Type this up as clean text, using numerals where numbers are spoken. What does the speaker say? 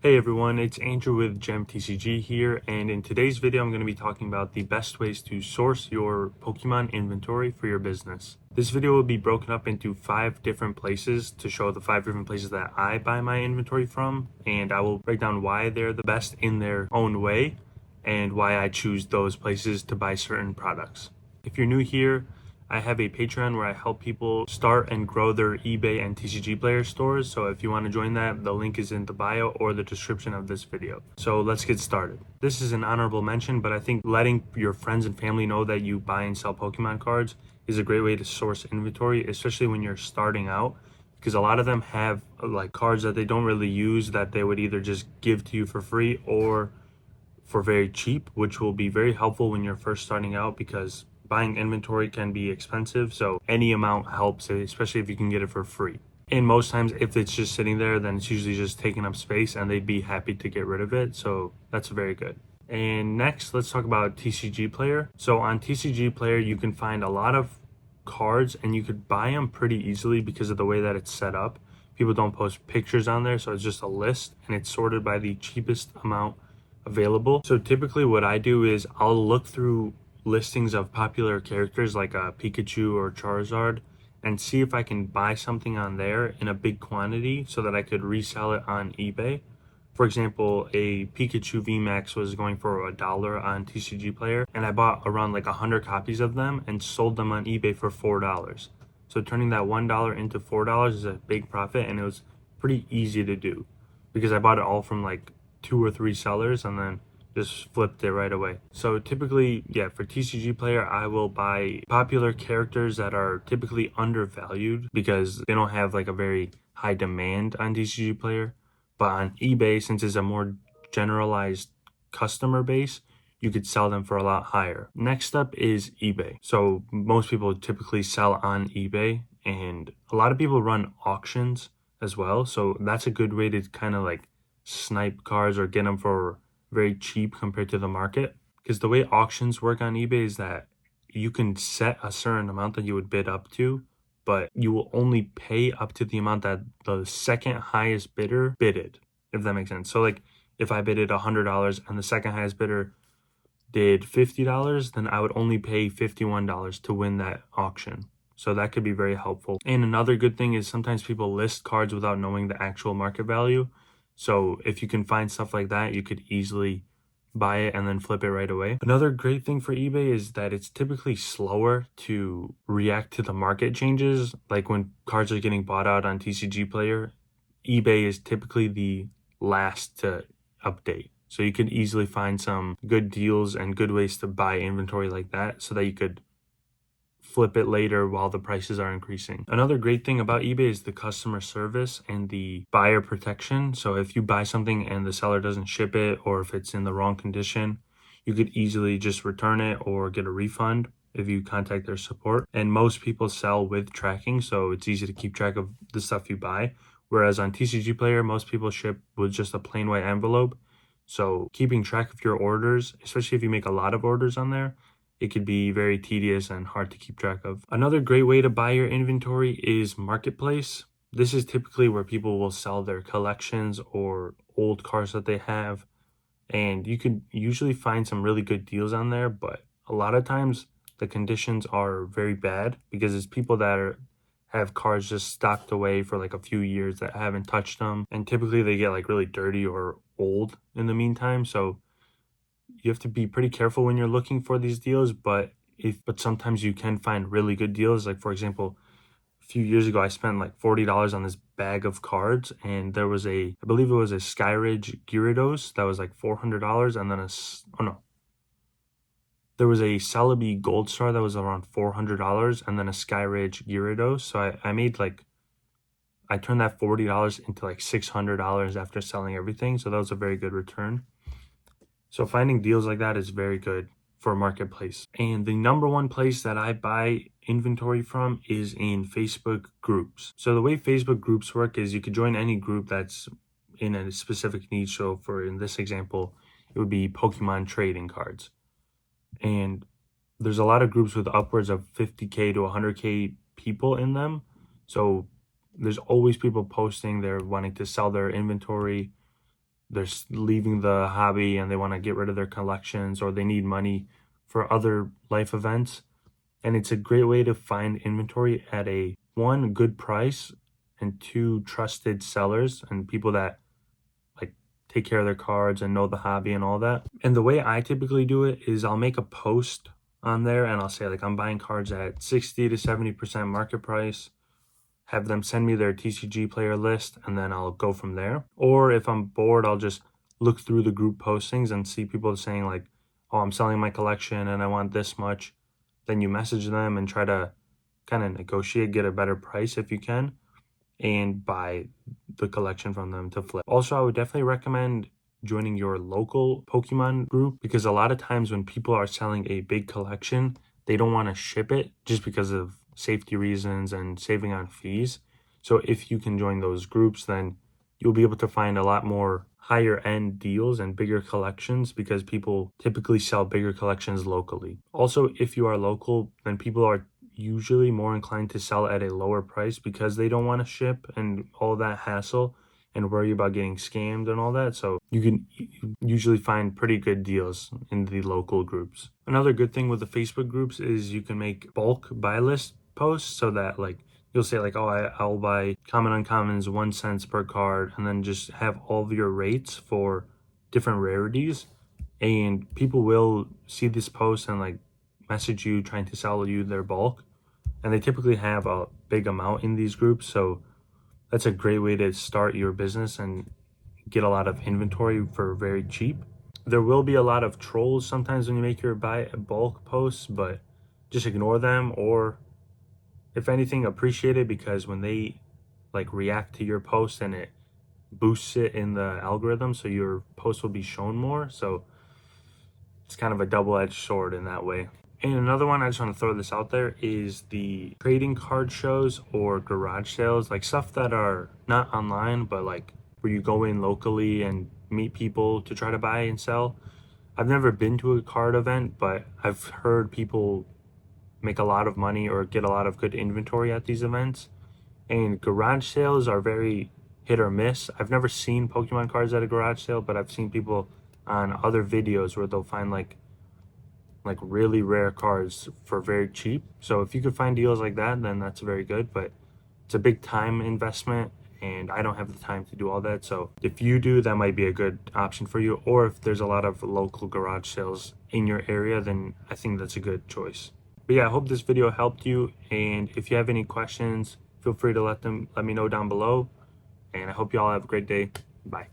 Hey everyone, it's Andrew with Gem TCG here, and in today's video I'm going to be talking about the best ways to source your Pokemon inventory for your business. This video will be broken up into 5 different places to show the 5 different places that I buy my inventory from, and I will break down why they're the best in their own way and why I choose those places to buy certain products. If you're new here, I have a Patreon where I help people start and grow their eBay and TCGplayer stores. So if you want to join that, the link is in the bio or the description of this video. So let's get started. This is an honorable mention, but I think letting your friends and family know that you buy and sell Pokemon cards is a great way to source inventory, especially when you're starting out, because a lot of them have like cards that they don't really use that they would either just give to you for free or for very cheap, which will be very helpful when you're first starting out because buying inventory can be expensive, so any amount helps, especially if you can get it for free. And most times if it's just sitting there, then it's usually just taking up space and they'd be happy to get rid of it, so that's very good. And next, let's talk about TCGplayer. So on TCGplayer, you can find a lot of cards and you could buy them pretty easily because of the way that it's set up. People don't post pictures on there, so it's just a list and it's sorted by the cheapest amount available. So typically what I do is I'll look through listings of popular characters like a Pikachu or Charizard and see if I can buy something on there in a big quantity so that I could resell it on eBay. For example, a Pikachu VMAX was going for $1 on TCGplayer, and I bought around like 100 copies of them and sold them on eBay for $4. So turning that $1 into $4 is a big profit, and it was pretty easy to do because I bought it all from like 2 or 3 sellers and then just flipped it right away. So typically, for TCGplayer, I will buy popular characters that are typically undervalued because they don't have like a very high demand on TCGplayer. But on eBay, since it's a more generalized customer base, you could sell them for a lot higher. Next up is eBay. So most people typically sell on eBay, and a lot of people run auctions as well. So that's a good way to kind of like snipe cards or get them for very cheap compared to the market, because the way auctions work on eBay is that you can set a certain amount that you would bid up to, but you will only pay up to the amount that the second highest bidder bidded, if that makes sense. So like if I bidded $100 and the second highest bidder did $50, then I would only pay $51 to win that auction. So that could be very helpful. And another good thing is sometimes people list cards without knowing the actual market value. So if you can find stuff like that, you could easily buy it and then flip it right away. Another great thing for eBay is that it's typically slower to react to the market changes. Like when cards are getting bought out on TCGplayer, eBay is typically the last to update. So you could easily find some good deals and good ways to buy inventory like that so that you could flip it later while the prices are increasing. Another great thing about eBay is the customer service and the buyer protection. So if you buy something and the seller doesn't ship it, or if it's in the wrong condition, you could easily just return it or get a refund if you contact their support. And most people sell with tracking, so it's easy to keep track of the stuff you buy. Whereas on TCGplayer, most people ship with just a plain white envelope. So keeping track of your orders, especially if you make a lot of orders on there, it could be very tedious and hard to keep track of. Another great way to buy your inventory is Marketplace. This is typically where people will sell their collections or old cards that they have. And you could usually find some really good deals on there, but a lot of times the conditions are very bad because it's people that have cards just stocked away for like a few years that haven't touched them. And typically they get like really dirty or old in the meantime. So you have to be pretty careful when you're looking for these deals, but sometimes you can find really good deals. Like for example, a few years ago, I spent like $40 on this bag of cards, and there was I believe it was a Skyridge Gyarados that was like $400, and then there was a Celebi Gold Star that was around $400, and then a Skyridge Gyarados. So I turned that $40 into like $600 after selling everything. So that was a very good return. So finding deals like that is very good for a marketplace. And the number one place that I buy inventory from is in Facebook groups. So the way Facebook groups work is you could join any group that's in a specific niche. So in this example, it would be Pokemon trading cards. And there's a lot of groups with upwards of 50K to 100K people in them. So there's always people posting they're wanting to sell their inventory. they're leaving the hobby and they want to get rid of their collections, or they need money for other life events. And it's a great way to find inventory at a one, good price, and two, trusted sellers and people that like take care of their cards and know the hobby and all that. And the way I typically do it is I'll make a post on there and I'll say like I'm buying cards at 60 to 70% market price, have them send me their TCGplayer list, and then I'll go from there. Or if I'm bored, I'll just look through the group postings and see people saying like, oh, I'm selling my collection and I want this much. Then you message them and try to kind of negotiate, get a better price if you can, and buy the collection from them to flip. Also, I would definitely recommend joining your local Pokemon group, because a lot of times when people are selling a big collection, they don't want to ship it just because of safety reasons and saving on fees. So if you can join those groups, then you'll be able to find a lot more higher end deals and bigger collections, because people typically sell bigger collections locally. Also, if you are local, then people are usually more inclined to sell at a lower price because they don't want to ship and all that hassle and worry about getting scammed and all that. So you can usually find pretty good deals in the local groups. Another good thing with the Facebook groups is you can make bulk buy list posts, so that like you'll say like, oh, I'll buy common uncommons 1 cent per card, and then just have all of your rates for different rarities. And people will see this post and like message you trying to sell you their bulk. And they typically have a big amount in these groups. So that's a great way to start your business and get a lot of inventory for very cheap. There will be a lot of trolls sometimes when you make your buy bulk posts, but just ignore them, or if anything, appreciate it, because when they like react to your post and it boosts it in the algorithm, so your post will be shown more. So it's kind of a double-edged sword in that way. And another one, I just want to throw this out there, is the trading card shows or garage sales, like stuff that are not online, but like where you go in locally and meet people to try to buy and sell. I've never been to a card event, but I've heard people make a lot of money or get a lot of good inventory at these events. And garage sales are very hit or miss. I've never seen Pokemon cards at a garage sale, but I've seen people on other videos where they'll find like really rare cards for very cheap. So if you could find deals like that, then that's very good, but it's a big time investment and I don't have the time to do all that. So if you do, that might be a good option for you. Or if there's a lot of local garage sales in your area, then I think that's a good choice. But yeah, I hope this video helped you, and if you have any questions, feel free to let me know down below, and I hope you all have a great day. Bye.